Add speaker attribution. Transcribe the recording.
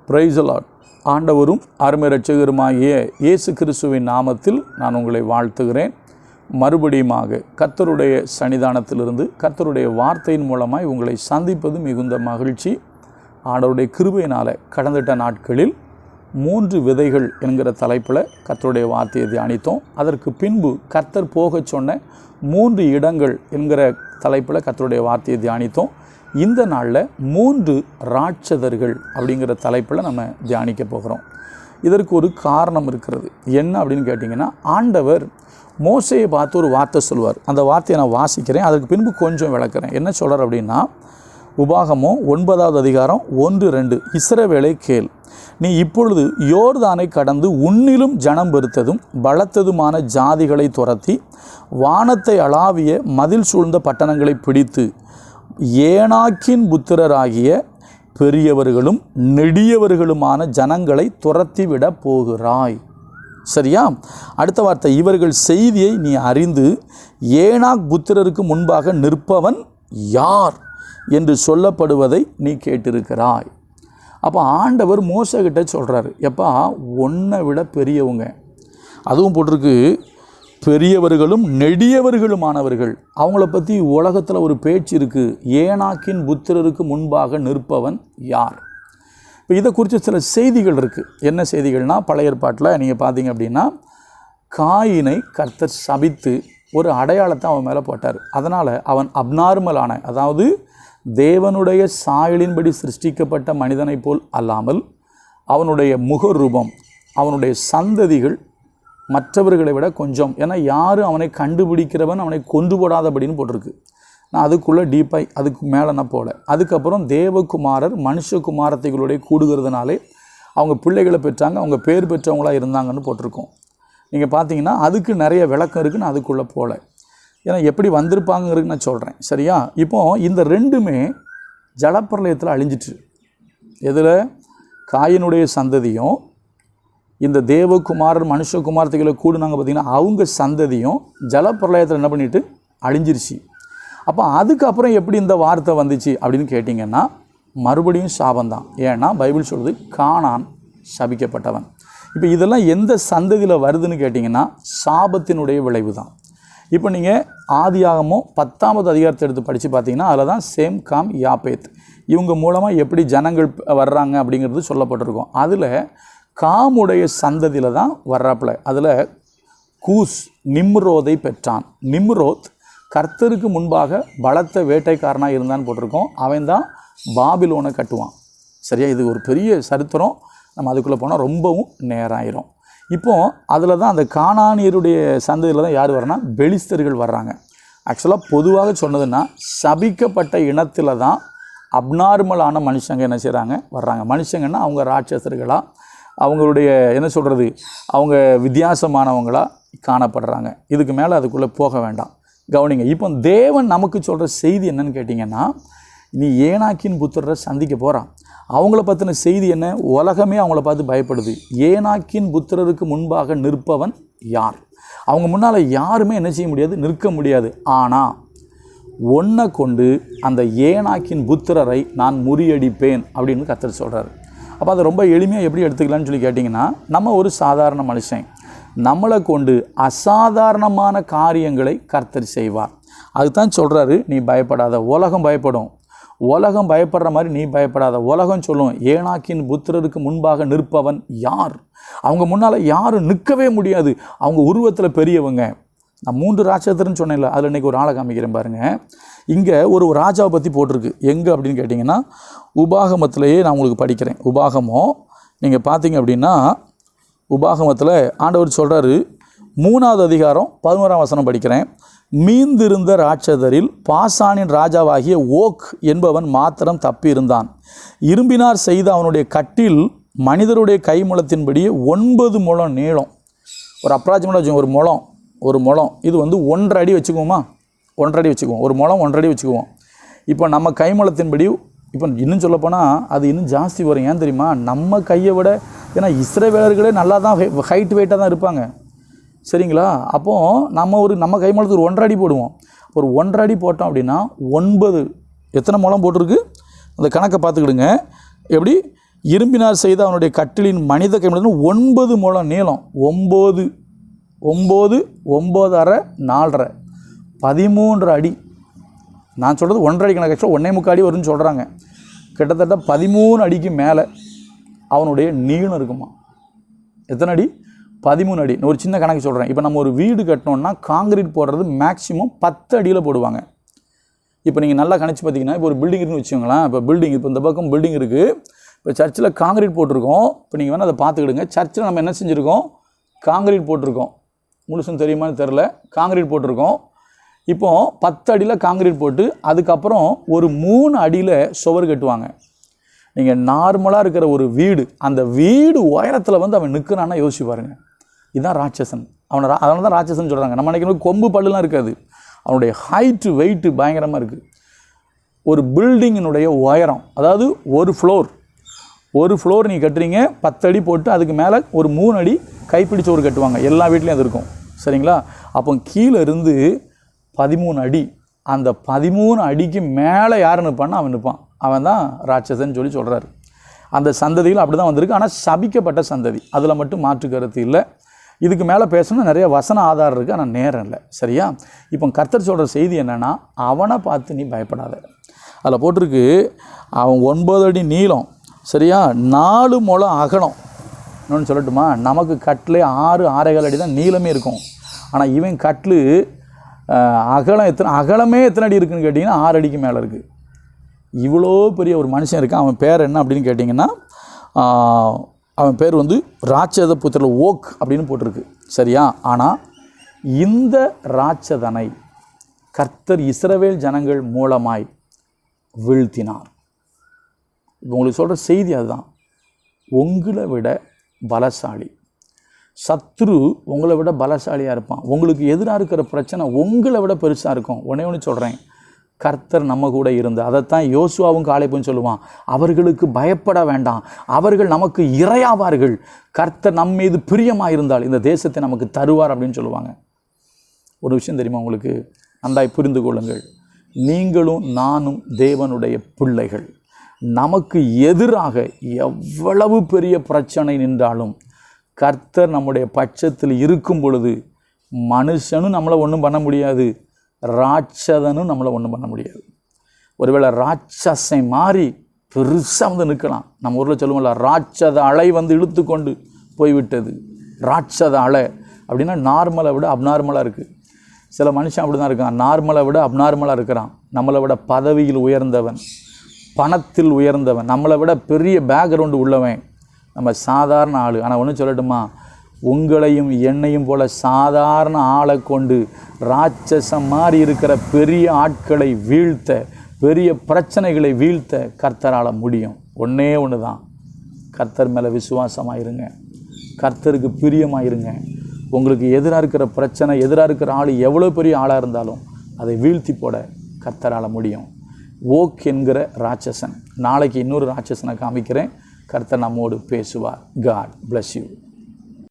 Speaker 1: Praise the Lord. ஆண்டவரும் அருமை இரட்சகருமாகிய இயேசு கிறிஸ்துவின் நாமத்தில் நான் உங்களை வாழ்த்துகிறேன். மறுபடியுமாக கர்த்தருடைய சன்னிதானத்திலிருந்து கர்த்தருடைய வார்த்தையின் மூலமாய் உங்களை சந்திப்பது மிகுந்த மகிழ்ச்சி. ஆண்டவருடைய கிருபையினால் கடந்திட்ட நாட்களில் 3 விதைகள் என்கிற தலைப்பில் கர்த்தருடைய வார்த்தையை தியானித்தோம். அதற்கு பின்பு கர்த்தர் போகச் சொன்ன 3 இடங்கள் என்கிற தலைப்பில் கர்த்தருடைய வார்த்தையை தியானித்தோம். இந்த நாளில் 3 ராட்சதர்கள் அப்படிங்கிற தலைப்பில் நம்ம தியானிக்க போகிறோம். இதற்கு ஒரு காரணம் இருக்கிறது. என்ன அப்படின்னு கேட்டிங்கன்னா, ஆண்டவர் மோசேயை பார்த்து ஒரு வார்த்தை சொல்வார். அந்த வார்த்தையை நான் வாசிக்கிறேன், அதற்கு பின்பு கொஞ்சம் விளக்குறேன். என்ன சொல்கிறார் அப்படின்னா, உபாகமம் 9வது அதிகாரம் 1-2. இஸ்ரவேலை கேள், நீ இப்பொழுது யோர்தானை கடந்து உன்னிலும் ஜனம் பெருத்ததும் பலத்ததுமான ஜாதிகளை துரத்தி வானத்தை அளாவிய மதில் சூழ்ந்த பட்டணங்களை பிடித்து ஏனாக்கின் புத்திரராகிய பெரியவர்களும் நெடியவர்களுமான ஜனங்களை துரத்திவிட போகிறாய். சரியா? அடுத்த வார்த்தை, இவர்கள் செய்தியை நீ அறிந்து ஏனாக் புத்திரருக்கு முன்பாக நிற்பவன் யார் என்று சொல்லப்படுவதை நீ கேட்டிருக்கிறாய். அப்போ ஆண்டவர் மோசேகிட்ட சொல்கிறாரு, எப்பா உன்னை விட பெரியவங்க, அதுவும் போட்டிருக்கு பெரியவர்களும் நெடியவர்களுமானவர்கள், அவங்கள பற்றி உலகத்தில் ஒரு பேச்சு இருக்குது. ஏனாக்கின் புத்திரருக்கு முன்பாக நிற்பவன் யார்? இப்போ இதை குறித்து சில செய்திகள் இருக்குது. என்ன செய்திகள்னால், பழைய ஏற்பாட்டில் நீங்கள் பார்த்தீங்க அப்படின்னா, காயினை கர்த்தர் சபித்து ஒரு அடையாளத்தை அவன் மேலே போட்டார். அதனால் அவன் அப்நார்மலான, அதாவது தேவனுடைய சாயலின்படி சிருஷ்டிக்கப்பட்ட மனிதனை போல் அல்லாமல் அவனுடைய முகரூபம், அவனுடைய சந்ததிகள் மற்றவர்களை விட கொஞ்சம், ஏன்னா யாரும் அவனை கண்டுபிடிக்கிறவன் அவனை கொண்டு போடாதபடின்னு போட்டிருக்கு. நான் அதுக்குள்ளே டீப்பாய் அதுக்கு மேலே நான் போகல. அதுக்கப்புறம் தேவகுமாரர் மனுஷகுமாரத்தைகளுடைய கூடுகிறதுனாலே அவங்க பிள்ளைகளை பெற்றாங்க, அவங்க பேர் பெற்றவங்களாக இருந்தாங்கன்னு போட்டிருக்கோம். நீங்கள் பார்த்தீங்கன்னா அதுக்கு நிறைய விளக்கம் இருக்குது, நான் அதுக்குள்ளே போகல. ஏன்னா எப்படி வந்திருப்பாங்கிறது நான் சொல்கிறேன். சரியா? இப்போது இந்த ரெண்டுமே ஜலப்பிரளயத்தில் அழிஞ்சிட்டு, எதில் காயினுடைய சந்ததியும் இந்த தேவகுமாரர் மனுஷகுமாரத்தைகளை கூடுனாங்க பார்த்திங்கன்னா, அவங்க சந்ததியும் ஜலப்பிரளயத்தில் என்ன பண்ணிட்டு அழிஞ்சிருச்சு. அப்போ அதுக்கப்புறம் எப்படி இந்த வார்த்தை வந்துச்சு அப்படின்னு கேட்டிங்கன்னா, மறுபடியும் சாபந்தான். ஏன்னா பைபிள் சொல்லுது கானான் சபிக்கப்பட்டவன். இப்போ இதெல்லாம் எந்த சந்ததியில் வருதுன்னு கேட்டிங்கன்னா, சாபத்தினுடைய விளைவு தான். இப்போ நீங்கள் ஆதியாகமம் 10வது அதிகாரத்தை எடுத்து படித்து பார்த்தீங்கன்னா, அதில் தான் சேம், காம், யாப்பேத் இவங்க மூலமாக எப்படி ஜனங்கள் வர்றாங்க அப்படிங்கிறது சொல்லப்பட்டிருக்கும். அதில் காமுடைய சந்ததியில் தான் வர்றாப்புல. அதில் கூஸ் நிம்ரோதை பெற்றான். நிம்ரோத் கர்த்தருக்கு முன்பாக பலத்த வேட்டைக்காரனாக இருந்தான்னு போட்டிருக்கோம். அவன் தான் பாபிலோனை கட்டுவான். சரியா? இது ஒரு பெரிய சரித்திரம். நம்ம அதுக்குள்ளே போனால் ரொம்பவும் நேராயிரும். இப்போது அதில் தான் அந்த கானானியருடைய சந்ததியில் தான் யார் வர்றனா, பெலிஸ்தர்கள் வர்றாங்க. ஆக்சுவலாக பொதுவாக சொன்னதுன்னா, சபிக்கப்பட்ட இனத்தில் தான் அப்நார்மலான மனுஷங்க என்ன செய்கிறாங்க, வர்றாங்க. மனுஷங்கன்னா அவங்க ராட்சசர்களாக, அவங்களுடைய என்ன சொல்கிறது, அவங்க வித்தியாசமானவங்களாக காணப்படுறாங்க. இதுக்கு மேலே அதுக்குள்ளே போக வேண்டாம். கவனிங்க. இப்போ தேவன் நமக்கு சொல்கிற செய்தி என்னன்னு கேட்டிங்கன்னா, நீ ஏனாக்கின் புத்திரரை சந்திக்க போகிறான். அவங்கள பற்றின செய்தி என்ன? உலகமே அவங்கள பார்த்து பயப்படுது. ஏனாக்கின் புத்திரருக்கு முன்பாக நிற்பவன் யார்? அவங்க முன்னால் யாருமே என்ன செய்ய முடியாது, நிற்க முடியாது. ஆனால் ஒன்றை கொண்டு அந்த ஏனாக்கின் புத்திரரை நான் முறியடிப்பேன் அப்படின்னு கர்த்தர் சொல்கிறார். அப்போ அதை ரொம்ப எளிமையாக எப்படி எடுத்துக்கலான்னு சொல்லி கேட்டிங்கன்னா, நம்ம ஒரு சாதாரண மனுஷன், நம்மளை கொண்டு அசாதாரணமான காரியங்களை கர்த்தர் செய்வார். அதுதான் சொல்கிறாரு, நீ பயப்படாத. உலகம் பயப்படும், உலகம் பயப்படுற மாதிரி நீ பயப்படாத. உலகம் சொல்லும், ஏனாக்கின் புத்திரருக்கு முன்பாக நிற்பவன் யார்? அவங்க முன்னால் யாரும் நிற்கவே முடியாது, அவங்க உருவத்தில் பெரியவங்க. நான் 3 ராட்சதர்னு சொன்னேன்ல, அதில் இன்றைக்கி ஒரு ஆளை காமிக்கிறேன் பாருங்கள். இங்கே ஒரு ராஜாவை பற்றி போட்டிருக்கு. எங்கே அப்படின்னு கேட்டிங்கன்னா, உபாகமத்திலேயே நான் உங்களுக்கு படிக்கிறேன். உபாகமம் நீங்கள் பார்த்தீங்க அப்படின்னா, உபாகமத்தில் ஆண்டவர் சொல்கிறாரு, 3வது அதிகாரம் 11ஆம் வசனம் படிக்கிறேன். மீந்திருந்த ராட்சதரில் பாசானின் ராஜாவாகிய ஓக் என்பவன் மாத்திரம் தப்பி இருந்தான். இரும்பினார் செய்த அவனுடைய கட்டில் மனிதருடைய கைமுளத்தின்படியே 9 முழம் நீளம். ஒரு அப்ராக்சிமேட்டாக வச்சுக்கோங்க, ஒரு முழம் இது வந்து 1.5 அடி வச்சுக்குவோமா, 1.5 அடி வச்சுக்குவோம். ஒரு முழம் 1.5 அடி வச்சுக்குவோம். இப்போ நம்ம கைமுளத்தின்படி, இப்போ இன்னும் சொல்லப்போனால் அது இன்னும் ஜாஸ்தி வரும். ஏன் தெரியுமா? நம்ம கையை விட, ஏன்னா இஸ்ரவேலர்களே நல்லா தான் ஹைட் வெயிட்டாக தான் இருப்பாங்க. சரிங்களா? அப்போது நம்ம கைமுளத்துக்கு ஒரு 1.5 அடி போடுவோம். ஒரு 1.5 அடி போட்டோம் அப்படின்னா 9 எத்தனை முழம் போட்டிருக்கு அந்த கணக்கை பார்த்துக்கிடுங்க. எப்படி இரும்பினார் செய்த அவனுடைய கட்டிலின் மனித கைமுறை 9 முழம் நீளம், 9 9 9.5 4.5 13 அடி. நான் சொல்கிறது 1.5 அடி கணக்கு, 1.25 அடி வரும்னு சொல்கிறாங்க. கிட்டத்தட்ட 13 அடிக்கு மேலே அவனுடைய நீளம் இருக்குமா. எத்தனை அடி? 13 அடி. ஒரு சின்ன கணக்கு சொல்கிறேன். இப்போ நம்ம ஒரு வீடு கட்டினோன்னா காங்கிரீட் போடுறது மேக்ஸிமம் 10 அடியில் போடுவாங்க. இப்போ நீங்கள் நல்லா கணிச்சு பார்த்தீங்கன்னா, இப்போ ஒரு பில்டிங் இருக்குன்னு வச்சுக்கோங்களேன். இப்போ இந்த பக்கம் பில்டிங் இருக்குது. இப்போ சர்ச்சில் காங்கிரீட் போட்டிருக்கோம். இப்போ நீங்கள் வேணால் அதை பார்த்துக்கிடுங்க. சர்ச்சில் நம்ம என்ன செஞ்சுருக்கோம்? காங்கிரீட் போட்டிருக்கோம். முழுசும் தெரியுமான்னு தெரில, காங்கிரீட் போட்டிருக்கோம். இப்போது 10 அடியில் காங்கிரீட் போட்டு அதுக்கப்புறம் ஒரு 3 அடியில் சுவர் கட்டுவாங்க. நீங்கள் நார்மலாக இருக்கிற ஒரு வீடு, அந்த வீடு உயரத்தில் வந்து அவன் நிற்கிறான்னா யோசிச்சு பாருங்கள். இதுதான் ராட்சசன். அதனால தான் ராட்சசன் சொல்கிறாங்க. நம்ம நினைக்கணும் கொம்பு பல்லுலாம் இருக்காது, அவனுடைய ஹைட்டு வெயிட்டு பயங்கரமாக இருக்குது. ஒரு பில்டிங்கினுடைய உயரம், அதாவது ஒரு ஃப்ளோர் நீங்கள் கட்டுறீங்க, 10 அடி போட்டு அதுக்கு மேலே ஒரு 3 அடி கைப்பிடிச்ச ஒரு கட்டுவாங்க. எல்லா வீட்லேயும் அது இருக்கும், சரிங்களா? அப்போ கீழே இருந்து 13 அடி, அந்த 13 அடிக்கு மேலே யார் நிற்பான்னா அவன் நிற்பான். அவன் தான் ராட்சசன் சொல்லி சொல்கிறாரு. அந்த சந்ததியில் அப்படி தான் வந்திருக்கு. ஆனால் சபிக்கப்பட்ட சந்ததி, அதில் மட்டும் மாற்று கருத்து இல்லை. இதுக்கு மேலே பேசணும்னா நிறைய வசன ஆதாரம் இருக்குது, ஆனால் நேரம் இல்லை, சரியா? இப்போ கர்த்தர் சொல்கிற செய்தி என்னென்னா, அவனை பார்த்து நீ பயப்படாத. அதில் போட்டிருக்கு, அவன் 9 அடி நீளம், சரியா, 4 முழம் அகலம். இன்னொன்று சொல்லட்டுமா, நமக்கு கட்டில் 6-6.25 அடி தான் நீளமே இருக்கும். ஆனால் இவன் கட்டில் அகலமே எத்தனை அடி இருக்குதுன்னு கேட்டிங்கன்னா 6 அடிக்கு மேலே இருக்குது. இவ்வளோ பெரிய ஒரு மனுஷன் இருக்கான். அவன் பேர் என்ன அப்படின்னு கேட்டிங்கன்னா, அவன் பேர் வந்து ராட்சத புத்திரர் ஓக் அப்படின்னு போட்டிருக்கு, சரியா? ஆனால் இந்த ராட்சதனை கர்த்தர் இஸ்ரவேல் ஜனங்கள் மூலமாய் வீழ்த்தினார். இப்போ உங்களுக்கு சொல்கிற செய்தி அதுதான். உங்களை விட பலசாலி சத்ரு உங்களை விட பலசாலியாக இருப்பான். உங்களுக்கு எதிராக இருக்கிற பிரச்சனை உங்களை விட பெருசாக இருக்கும். ஒன்று சொல்கிறேன், கர்த்தர் நம்ம கூட இருந்து, அதைத்தான் யோசுவாவும் காலேபும் சொல்லுவான், அவர்களுக்கு பயப்பட வேண்டாம், அவர்கள் நமக்கு இரையாவார்கள், கர்த்தர் நம்ம மீது பிரியமாக இருந்தால் இந்த தேசத்தை நமக்கு தருவார் அப்படின்னு சொல்லுவாங்க. ஒரு விஷயம் தெரியுமா உங்களுக்கு? நன்றாய் புரிந்து கொள்ளுங்கள். நீங்களும் நானும் தேவனுடைய பிள்ளைகள். நமக்கு எதிராக எவ்வளவு பெரிய பிரச்சனை நின்றாலும் கர்த்தர் நம்முடைய பட்சத்தில் இருக்கும் பொழுது மனுஷனும் நம்மளை ஒன்றும் பண்ண முடியாது, ராட்சதனும் நம்மளை ஒன்றும் பண்ண முடியாது. ஒருவேளை ராட்சசை மாறி பெருசாக வந்து நிற்கலாம். நம்ம ஊரில் சொல்லுவோம்ல, ராட்சத அலை வந்து இழுத்து கொண்டு போய்விட்டது. ராட்சத அலை அப்படின்னா நார்மலை விட அப்நார்மலாக இருக்குது. சில மனுஷன் அப்படி தான் இருக்கான், நார்மலை விட அப்நார்மலாக இருக்கிறான். நம்மளை விட பதவியில் உயர்ந்தவன், பணத்தில் உயர்ந்தவன், நம்மளை விட பெரிய பேக்ரவுண்டு உள்ளவன், நம்ம சாதாரண ஆள். ஆனால் ஒன்று சொல்லட்டுமா, உங்களையும் என்னையும் போல சாதாரண ஆளை கொண்டு ராட்சசம் மாதிரி இருக்கிற பெரிய ஆட்களை வீழ்த்த, பெரிய பிரச்சனைகளை வீழ்த்த கர்த்தரால் முடியும். ஒன்றே ஒன்று தான், கர்த்தர் மேலே விசுவாசமாக இருங்க, கர்த்தருக்கு பிரியமாக இருங்க. உங்களுக்கு எதிராக இருக்கிற பிரச்சனை, எதிராக இருக்கிற ஆள் எவ்வளோ பெரிய ஆளாக இருந்தாலும் அதை வீழ்த்தி போட கர்த்தரால் முடியும். ஓக் என்கிற ராட்சசன். நாளைக்கு இன்னொரு ராட்சசனை காமிக்கிறேன். கர்த்தர் நம்மோடு பேசுவார். God bless you.